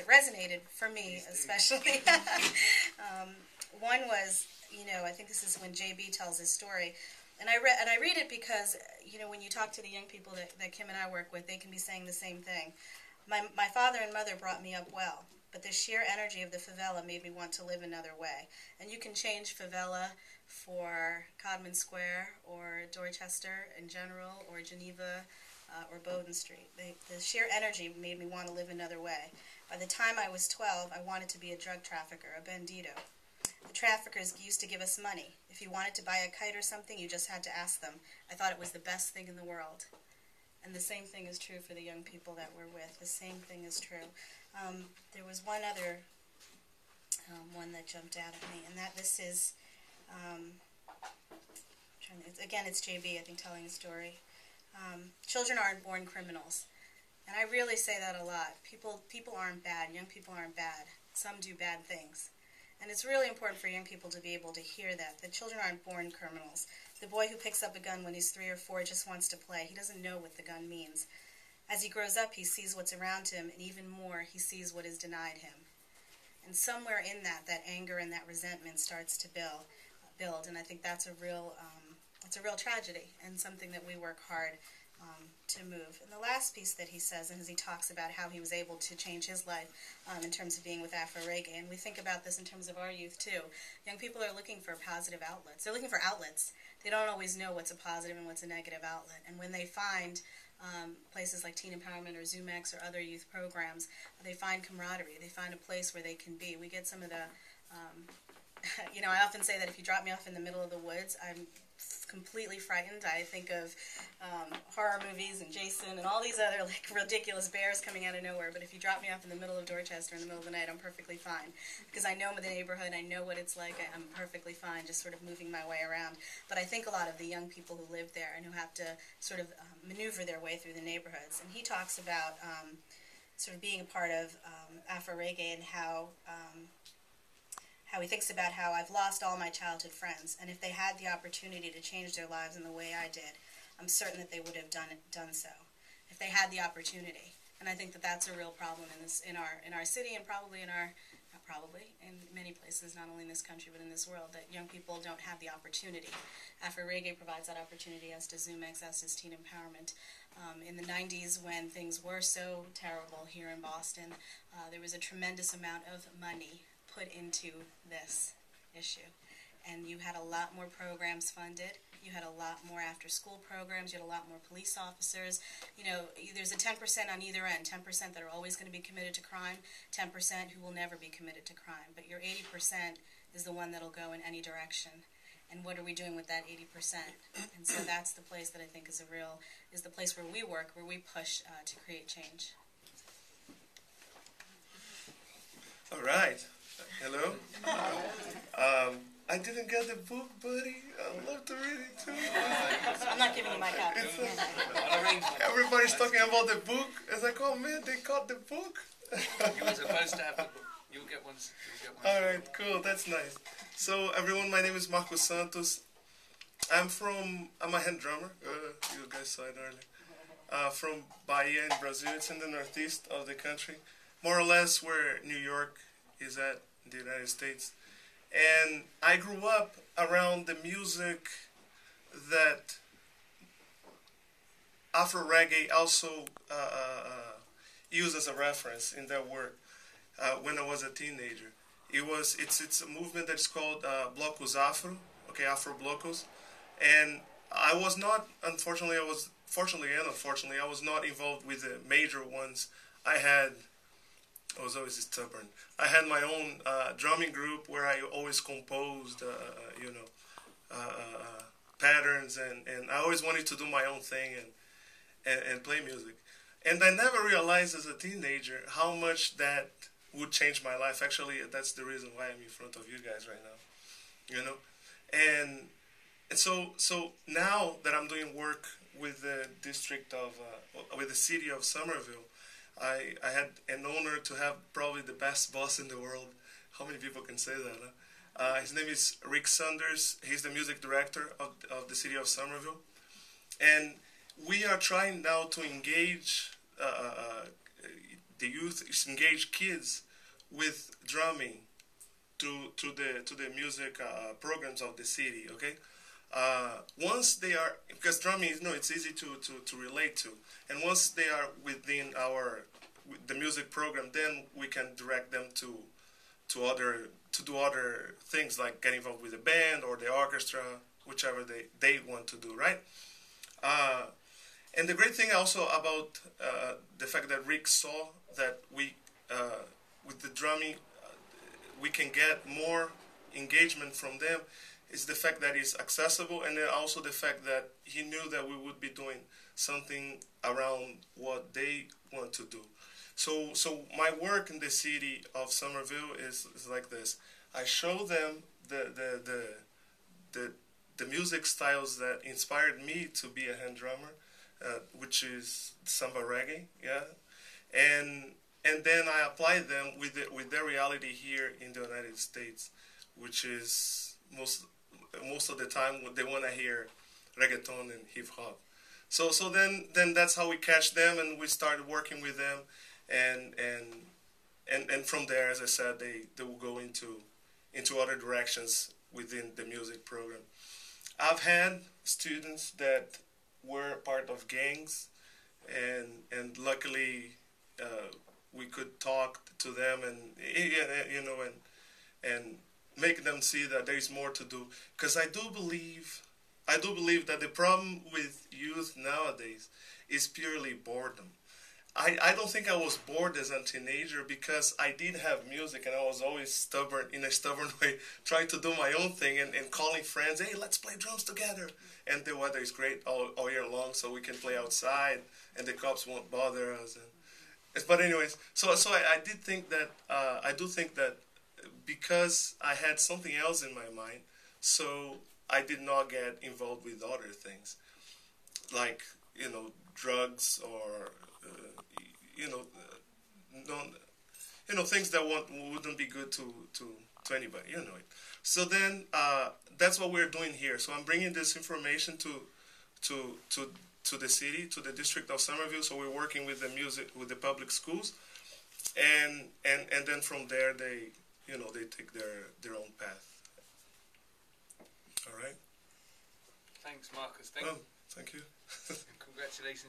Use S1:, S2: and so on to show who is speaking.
S1: resonated for me, especially. One was, I think this is when JB tells his story, and I read it because, when you talk to the young people that Kim and I work with, they can be saying the same thing. My father and mother brought me up well, but the sheer energy of the favela made me want to live another way. And you can change favela for Codman Square or Dorchester in general or Geneva or Bowdoin Street. The sheer energy made me want to live another way. By the time I was 12, I wanted to be a drug trafficker, a bandito. The traffickers used to give us money. If you wanted to buy a kite or something, you just had to ask them. I thought it was the best thing in the world. And the same thing is true for the young people that we're with. The same thing is true. There was one other one that jumped out at me, and this is, again, it's JB, I think, telling a story. Children aren't born criminals. And I really say that a lot. People aren't bad. Young people aren't bad. Some do bad things. And it's really important for young people to be able to hear that children aren't born criminals. The boy who picks up a gun when he's 3 or 4 just wants to play. He doesn't know what the gun means. As he grows up, he sees what's around him, and even more, he sees what is denied him. And somewhere in that anger and that resentment starts to build. And I think that's a real tragedy, and something that we work hard to move. And the last piece that he says, and as he talks about how he was able to change his life in terms of being with Afro-Reggae, and we think about this in terms of our youth too. Young people are looking for positive outlets. They're looking for outlets. They don't always know what's a positive and what's a negative outlet. And when they find places like Teen Empowerment or ZoomX or other youth programs, they find camaraderie. They find a place where they can be. We get some of the, I often say that if you drop me off in the middle of the woods, I'm completely frightened. I think of horror movies and Jason and all these other ridiculous bears coming out of nowhere. But if you drop me off in the middle of Dorchester in the middle of the night, I'm perfectly fine, because I know the neighborhood. I know what it's like. I'm perfectly fine, just sort of moving my way around. But I think a lot of the young people who live there and who have to sort of maneuver their way through the neighborhoods. And he talks about sort of being a part of Afro-Reggae and how he thinks about how I've lost all my childhood friends, and if they had the opportunity to change their lives in the way I did, I'm certain that they would have done so, if they had the opportunity. And I think that that's a real problem in our city, and probably in many places, not only in this country but in this world, that young people don't have the opportunity. Afro-Reggae provides that opportunity, as does ZoomX, as does Teen Empowerment. In the 90s, when things were so terrible here in Boston, there was a tremendous amount of money put into this issue. And you had a lot more programs funded. You had a lot more after-school programs. You had a lot more police officers. There's a 10% on either end, 10% that are always going to be committed to crime, 10% who will never be committed to crime. But your 80% is the one that'll go in any direction. And what are we doing with that 80%? And so that's the place that I think is the place where we work, where we push to create change.
S2: All right. Hello. I didn't get the book, buddy. I'd love to read it too.
S1: I'm not giving you my copy.
S2: Everybody's talking about the book. It's like, oh man, they got the book.
S3: You were supposed to have the book. You'll get one.
S2: All right, cool. That's nice. So everyone, my name is Marcos Santos. I'm a hand drummer. You guys saw it earlier. From Bahia in Brazil. It's in the northeast of the country, more or less where New York is at in the United States. And I grew up around the music that Afro-Reggae also used as a reference in their work when I was a teenager. It's a movement that's called Blocos Afro, Afro Blocos. And I was not, fortunately and unfortunately, I was not involved with the major ones. I was always stubborn. I had my own drumming group where I always composed, patterns, and I always wanted to do my own thing and play music. And I never realized as a teenager how much that would change my life. Actually, that's the reason why I'm in front of you guys right now. And so now that I'm doing work with the with the city of Somerville, I had an honor to have probably the best boss in the world. How many people can say that? Huh? His name is Rick Saunders. He's the music director of the city of Somerville. And we are trying now to engage the youth engage kids with drumming to the music programs of the city. Okay, once they are, because drumming, it's easy to relate to, and once they are within the music program, then we can direct them to do other things like get involved with the band or the orchestra, whichever they want to do, right? And the great thing also about the fact that Rick saw that we, with the drumming, we can get more engagement from them is the fact that it's accessible, and then also the fact that he knew that we would be doing something around what they want to do. So my work in the city of Somerville is like this. I show them the music styles that inspired me to be a hand drummer, which is samba reggae, yeah, and then I apply them with their reality here in the United States, which is most of the time they want to hear reggaeton and hip hop. So then that's how we catch them, and we started working with them, and from there, as I said, they will go into other directions within the music program. I've had students that were part of gangs, and luckily we could talk to them and make them see that there is more to do. Because I do believe that the problem with youth nowadays is purely boredom. I don't think I was bored as a teenager because I did have music, and I was always stubborn, in a stubborn way, trying to do my own thing and calling friends, hey, let's play drums together. And the weather is great all year long, so we can play outside, and the cops won't bother us. But anyways, so I do think that because I had something else in my mind, so I did not get involved with other things, like, drugs or things that wouldn't be good to anybody, it. So then that's what we're doing here. So I'm bringing this information to the city, to the district of Somerville. So we're working with the public schools, and then from there they take their own path. All right.
S3: Thanks, Marcus.
S2: Thank you.
S3: Congratulations.